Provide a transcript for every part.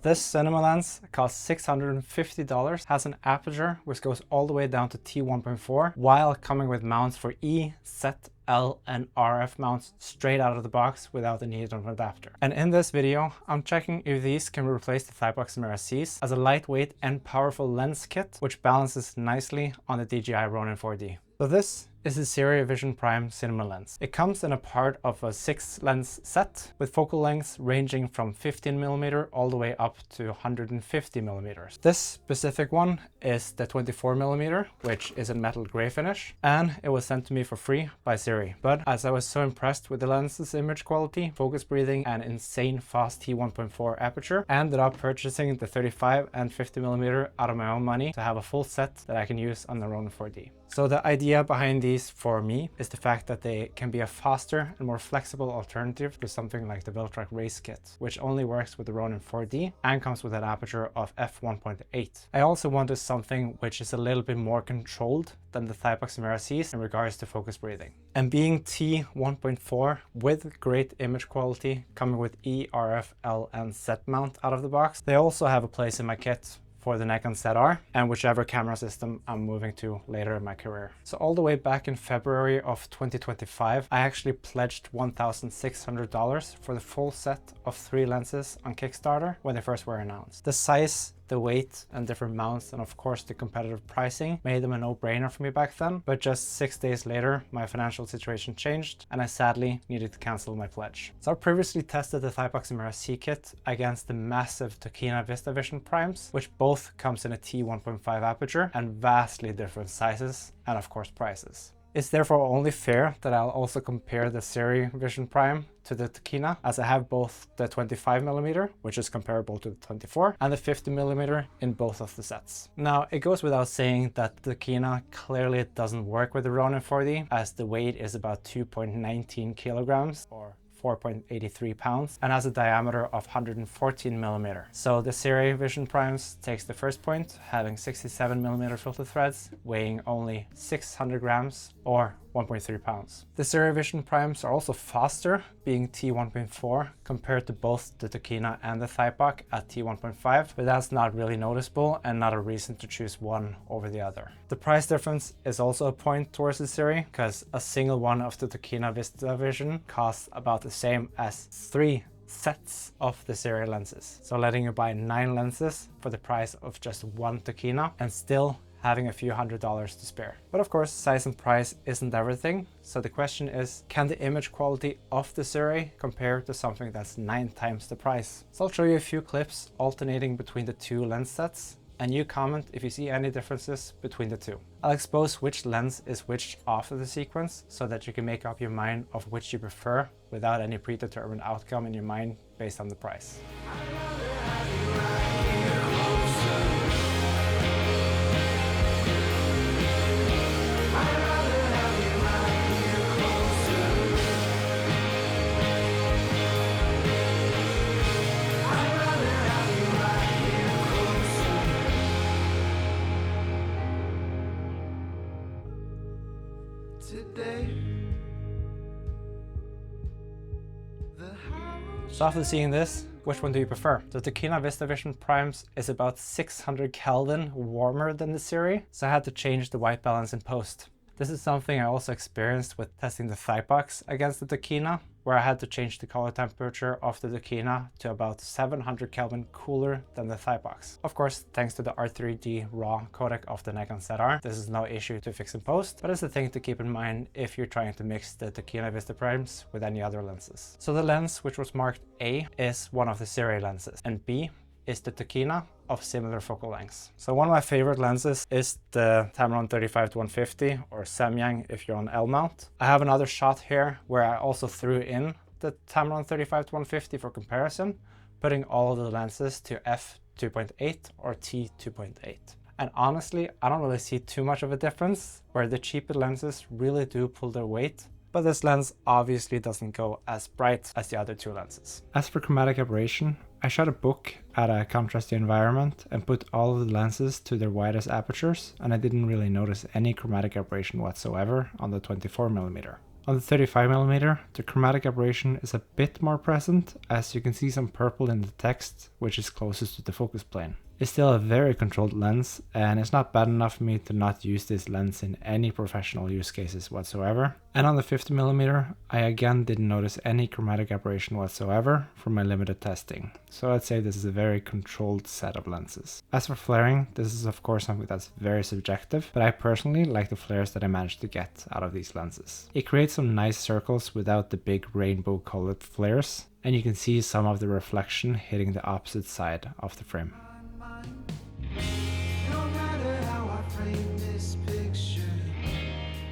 This cinema lens costs $650, has an aperture which goes all the way down to T1.4, while coming with mounts for E, Z, L, and RF mounts straight out of the box without the need of an adapter. And in this video, I'm checking if these can replace the Thypoch Simera Cs as a lightweight and powerful lens kit, which balances nicely on the DJI Ronin 4D. So this is the Sirui Vision Prime cinema lens. It comes in a part of a 6-lens set with focal lengths ranging from 15mm all the way up to 150mm. This specific one is the 24mm, which is in metal gray finish, and it was sent to me for free by Sirui. But as I was so impressed with the lens's image quality, focus breathing, and insane fast T1.4 aperture, I ended up purchasing the 35 and 50mm out of my own money to have a full set that I can use on the Ronin 4D. So the idea behind these for me is the fact that they can be a faster and more flexible alternative to something like the Viltrock Race Kit, which only works with the Ronin 4D and comes with an aperture of f1.8. I also wanted something which is a little bit more controlled than the Thypoch Simera Cs in regards to focus breathing. And being T1.4 with great image quality, coming with E, RF, L, and Z mount out of the box, they also have a place in my kit for the Nikon Z and whichever camera system I'm moving to later in my career. So all the way back in February of 2025, I actually pledged $1,600 for the full set of 3 lenses on Kickstarter when they first were announced. The size, the weight, and different mounts, and of course the competitive pricing made them a no-brainer for me back then. But just 6 days later, my financial situation changed and I sadly needed to cancel my pledge. So I previously tested the Thypoch Simera C kit against the massive Tokina Vista Vision Primes, which both comes in a T1.5 aperture and vastly different sizes and of course prices. It's therefore only fair that I'll also compare the Sirui Vision Prime to the Tokina, as I have both the 25mm, which is comparable to the 24, and the 50mm in both of the sets. Now, it goes without saying that the Tokina clearly doesn't work with the Ronin 4D, as the weight is about 2.19 kilograms, or 4.83 pounds, and has a diameter of 114mm. So the Sirui Vision Primes takes the first point, having 67mm filter threads, weighing only 600 grams or 1.3 pounds. The Sirui Vision Primes are also faster, being T1.4 compared to both the Tokina and the Thypoch at T1.5, but that's not really noticeable and not a reason to choose one over the other. The price difference is also a point towards the Sirui, because a single one of the Tokina Vista Vision costs about the same as 3 sets of the Sirui lenses. So letting you buy 9 lenses for the price of just 1 Tokina and still having a few $100s to spare. But of course, size and price isn't everything. So the question is, can the image quality of the Sirui compare to something that's 9 times the price? So I'll show you a few clips alternating between the 2 lens sets, and you comment if you see any differences between the 2. I'll expose which lens is which after the sequence so that you can make up your mind of which you prefer without any predetermined outcome in your mind based on the price. So after seeing this, which one do you prefer? The Tokina Vista Vision Primes is about 600 Kelvin warmer than the Sirui, so I had to change the white balance in post. This is something I also experienced with testing the Thypochs against the Tokina, where I had to change the color temperature of the Tokina to about 700 Kelvin cooler than the Thypochs. Of course, thanks to the R3D RAW codec of the Nikon Z, this is no issue to fix in post, but it's a thing to keep in mind if you're trying to mix the Tokina Vista Primes with any other lenses. So the lens, which was marked A, is one of the Sirui lenses, and B is the Tokina of similar focal lengths. So one of my favorite lenses is the Tamron 35-150, or Samyang if you're on L-mount. I have another shot here where I also threw in the Tamron 35-150 for comparison, putting all of the lenses to f2.8 or t2.8. And honestly, I don't really see too much of a difference, where the cheaper lenses really do pull their weight, but this lens obviously doesn't go as bright as the other 2 lenses. As for chromatic aberration, I shot a book at a contrasty environment and put all of the lenses to their widest apertures, and I didn't really notice any chromatic aberration whatsoever on the 24mm. On the 35mm, the chromatic aberration is a bit more present, as you can see some purple in the text, which is closest to the focus plane. It's still a very controlled lens, and it's not bad enough for me to not use this lens in any professional use cases whatsoever. And on the 50mm, I again didn't notice any chromatic aberration whatsoever from my limited testing, so I'd say this is a very controlled set of lenses. As for flaring, this is of course something that's very subjective, but I personally like the flares that I managed to get out of these lenses. It creates some nice circles without the big rainbow colored flares, and you can see some of the reflection hitting the opposite side of the frame.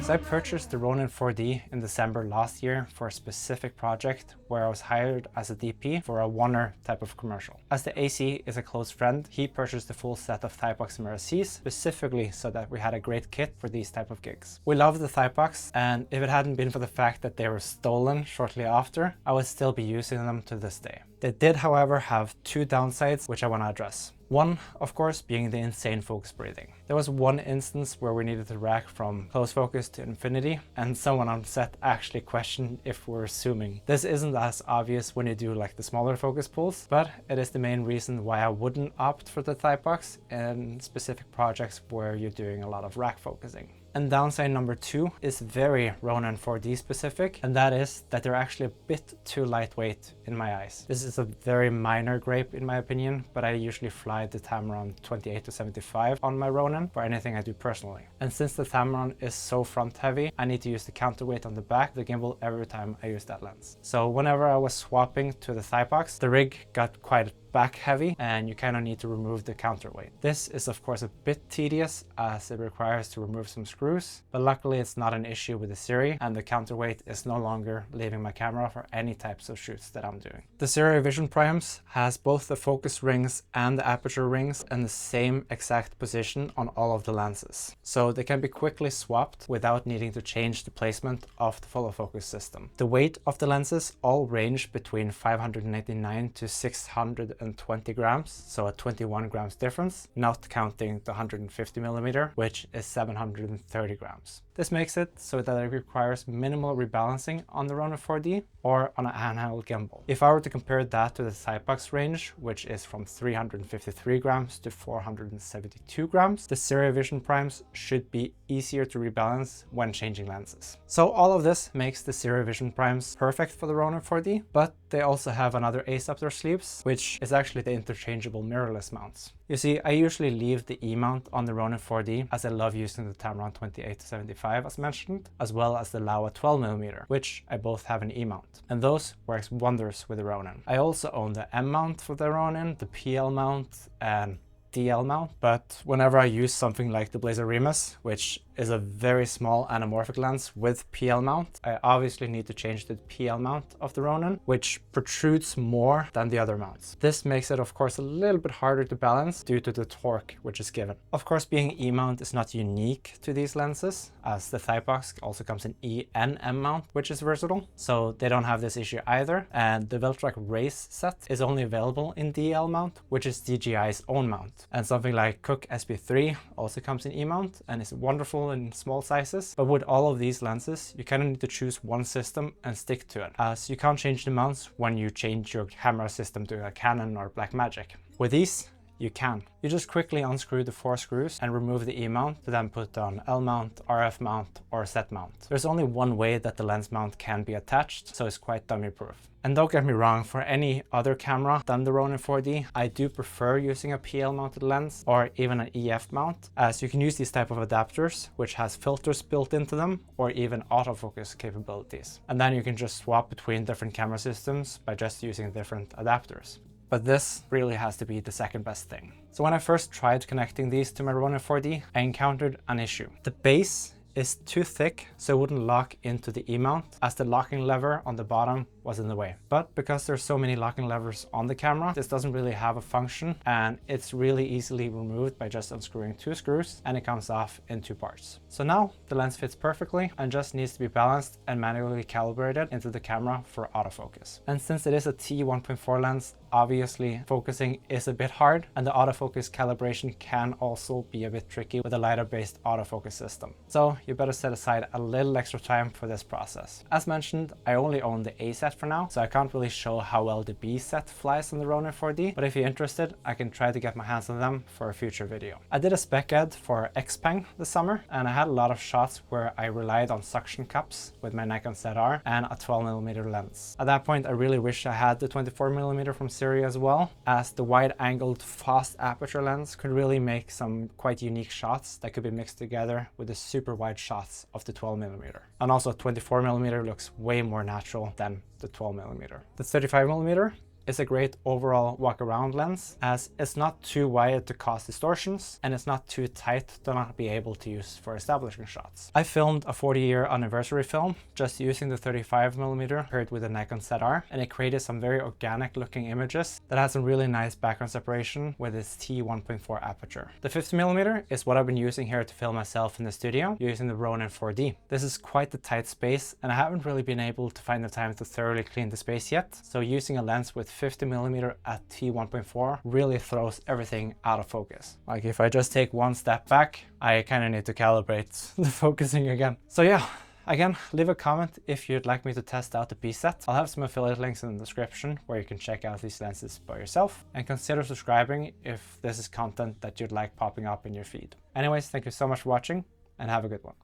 So I purchased the Ronin 4D in December last year for a specific project where I was hired as a DP for a Warner type of commercial. As the AC is a close friend, he purchased the full set of Thypoch Simera Cs specifically so that we had a great kit for these type of gigs. We love the Thypochs, and if it hadn't been for the fact that they were stolen shortly after, I would still be using them to this day. They did, however, have two downsides which I want to address. One, of course, being the insane focus breathing. There was one instance where we needed to rack from close focus to infinity, and someone on set actually questioned if we're zooming. This isn't as obvious when you do like the smaller focus pulls, but it is the main reason why I wouldn't opt for the Thypochs in specific projects where you're doing a lot of rack focusing. And downside number two is very Ronin 4D specific, and that is that they're actually a bit too lightweight in my eyes. This is a very minor gripe in my opinion, but I usually fly the Tamron 28-75 on my Ronin for anything I do personally. And since the Tamron is so front heavy, I need to use the counterweight on the back of the gimbal every time I use that lens. So whenever I was swapping to the Thypochs, the rig got quite back heavy and you kind of need to remove the counterweight. This is of course a bit tedious as it requires to remove some screws, but luckily it's not an issue with the Sirui, and the counterweight is no longer leaving my camera for any types of shoots that I'm doing. The Sirui Vision Primes has both the focus rings and the aperture rings in the same exact position on all of the lenses, so they can be quickly swapped without needing to change the placement of the follow focus system. The weight of the lenses all range between 589 to 620 grams, so a 21 grams difference, not counting the 150mm, which is 730 grams. This makes it so that it requires minimal rebalancing on the Ronin 4D or on an handheld gimbal. If I were to compare that to the Thypochs range, which is from 353 grams to 472 grams, the Sirui Vision Primes should be easier to rebalance when changing lenses. So all of this makes the Sirui Vision Primes perfect for the Ronin 4D, but they also have another ace up their sleeves, which is actually the interchangeable mirrorless mounts. You see, I usually leave the E mount on the Ronin 4D as I love using the Tamron 28-75 as mentioned, as well as the Laowa 12mm, which I both have an E mount, and those works wonders with the Ronin. I also own the M mount for the Ronin, the PL mount, and DL mount, but whenever I use something like the Blazer Remus, which is a very small anamorphic lens with PL mount, I obviously need to change the PL mount of the Ronin, which protrudes more than the other mounts. This makes it of course a little bit harder to balance due to the torque which is given. Of course, being E mount is not unique to these lenses, as the Thypochs also comes in E and M mount, which is versatile, so they don't have this issue either. And the Viltrock Race set is only available in DL mount, which is DJI's own mount. And something like Cooke SP3 also comes in E mount and is wonderful in small sizes, but with all of these lenses you kind of need to choose one system and stick to it, as you can't change the mounts when you change your camera system to a Canon or Blackmagic. With these you can. You just quickly unscrew the 4 screws and remove the E mount to then put on L mount, RF mount or Z mount. There's only one way that the lens mount can be attached, so it's quite dummy proof. And don't get me wrong, for any other camera than the Ronin 4D, I do prefer using a PL mounted lens or even an EF mount, as you can use these type of adapters which has filters built into them or even autofocus capabilities. And then you can just swap between different camera systems by just using different adapters. But this really has to be the second best thing. So when I first tried connecting these to my Ronin 4D, I encountered an issue. The base is too thick, so it wouldn't lock into the E mount, as the locking lever on the bottom was in the way. But because there's so many locking levers on the camera, this doesn't really have a function, and it's really easily removed by just unscrewing 2 screws, and it comes off in 2 parts. So now the lens fits perfectly and just needs to be balanced and manually calibrated into the camera for autofocus. And since it is a T1.4 lens, obviously focusing is a bit hard, and the autofocus calibration can also be a bit tricky with a LiDAR-based autofocus system. So you better set aside a little extra time for this process. As mentioned, I only own the A set for now, so I can't really show how well the B set flies on the Ronin 4D, but if you're interested, I can try to get my hands on them for a future video. I did a spec ed for Xpeng this summer, and I had a lot of shots where I relied on suction cups with my Nikon Z and a 12mm lens. At that point, I really wish I had the 24mm from Sirui as well, as the wide-angled fast aperture lens could really make some quite unique shots that could be mixed together with the super wide shots of the 12mm. And also 24mm looks way more natural than the 12mm. The 35mm is a great overall walk-around lens, as it's not too wide to cause distortions and it's not too tight to not be able to use for establishing shots. I filmed a 40-year anniversary film just using the 35mm paired with the Nikon Z, and it created some very organic looking images that had some really nice background separation with its T1.4 aperture. The 50mm is what I've been using here to film myself in the studio using the Ronin 4D. This is quite the tight space, and I haven't really been able to find the time to thoroughly clean the space yet, so using a lens with 50mm at T1.4 really throws everything out of focus. Like if I just take one step back, I kind of need to calibrate the focusing again. So yeah, again, leave a comment if you'd like me to test out the B set. I'll have some affiliate links in the description where you can check out these lenses by yourself, and consider subscribing if this is content that you'd like popping up in your feed. Anyways, thank you so much for watching, and have a good one.